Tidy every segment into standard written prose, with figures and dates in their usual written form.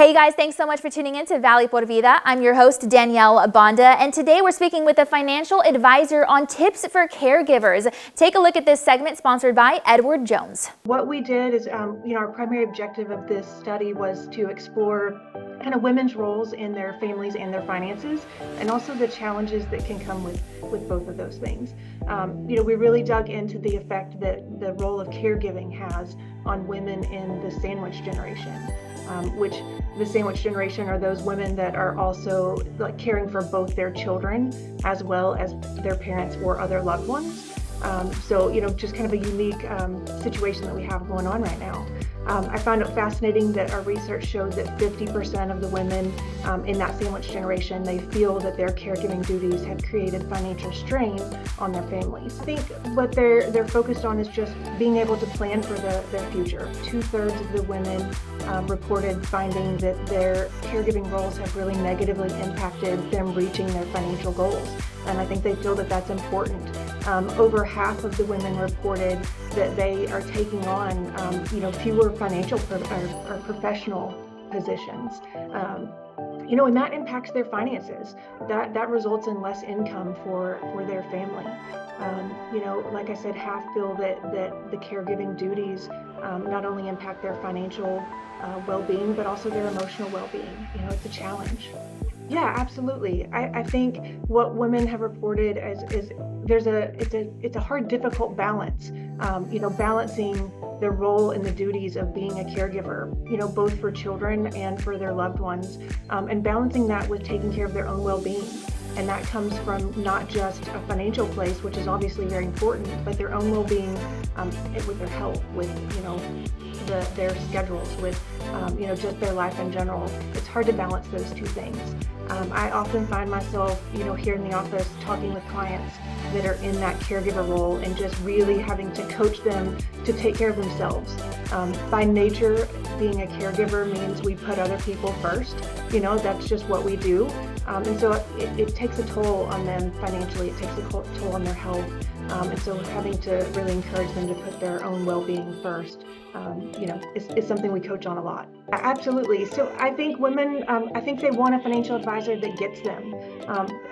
Hey guys, thanks so much for tuning in to Valley por Vida. I'm your host, Danielle Bonda, and today we're speaking with a financial advisor on tips for caregivers. Take a look at this segment sponsored by Edward Jones. What we did is, our primary objective of this study was to explore kind of women's roles in their families and their finances, and also the challenges that can come with both of those things. We really dug into the effect that the role of caregiving has on women in the sandwich generation, which the sandwich generation are those women that are also caring for both their children as well as their parents or other loved ones. Just kind of a unique situation that we have going on right now. I found it fascinating that our research showed that 50% of the women in that sandwich generation, they feel that their caregiving duties have created financial strain on their families. I think what they're focused on is just being able to plan for their future. 2/3 of the women reported finding that their caregiving roles have really negatively impacted them reaching their financial goals. And I think they feel that that's important. Over half of the women reported that they are taking on, fewer financial or professional positions. And that impacts their finances. That results in less income for their family. Like I said, half feel that the caregiving duties not only impact their financial well-being, but also their emotional well-being. It's a challenge. Yeah, absolutely. I think what women have reported is it's a hard, difficult balance. Balancing their role and the duties of being a caregiver, both for children and for their loved ones, and balancing that with taking care of their own well-being. And that comes from not just a financial place, which is obviously very important, but their own well-being with their health, with their schedules, with just their life in general. It's hard to balance those two things. I often find myself, here in the office talking with clients that are in that caregiver role and just really having to coach them to take care of themselves. By nature, being a caregiver means we put other people first. That's just what we do. And so it takes a toll on them financially. It takes a toll on their health. And so having to really encourage them to put their own well-being first, is something we coach on a lot. Absolutely. So I think women, I think they want a financial advisor that gets them.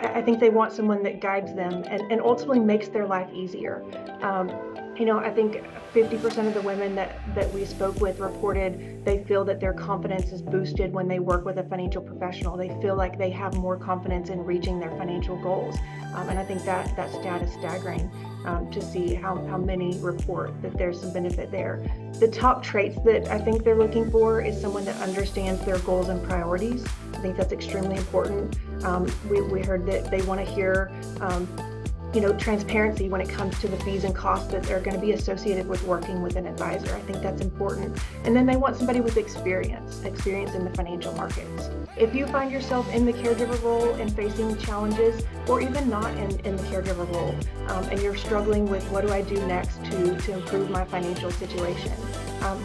I think they want someone that guides them and ultimately makes their life easier. I think 50% of the women that we spoke with reported they feel that their confidence is boosted when they work with a financial professional. They feel like they have more confidence in reaching their financial goals. And I think that stat is staggering to see how many report that there's some benefit there. The top traits that I think they're looking for is someone that understands their goals and priorities. I think that's extremely important. We heard that they want to hear transparency when it comes to the fees and costs that are going to be associated with working with an advisor. I think that's important. And then they want somebody with experience in the financial markets. If you find yourself in the caregiver role and facing challenges, or even not in the caregiver role, and you're struggling with what do I do next to improve my financial situation,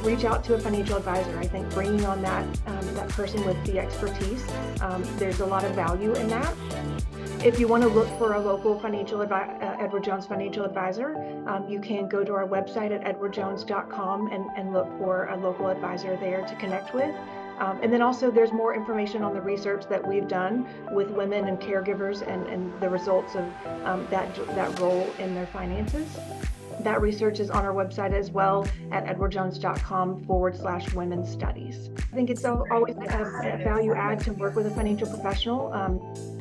reach out to a financial advisor. I think bringing on that person with the expertise, there's a lot of value in that. If you want to look for a local Edward Jones financial advisor, you can go to our website at edwardjones.com and look for a local advisor there to connect with. And then also there's more information on the research that we've done with women and caregivers and the results of that role in their finances. That research is on our website as well at edwardjones.com/women's studies. I think it's always a value add to work with a financial professional,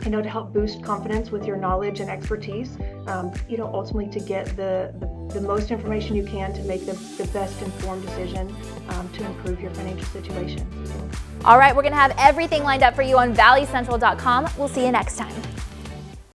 to help boost confidence with your knowledge and expertise, ultimately to get the most information you can to make the best informed decision to improve your financial situation. All right, we're going to have everything lined up for you on valleycentral.com. We'll see you next time.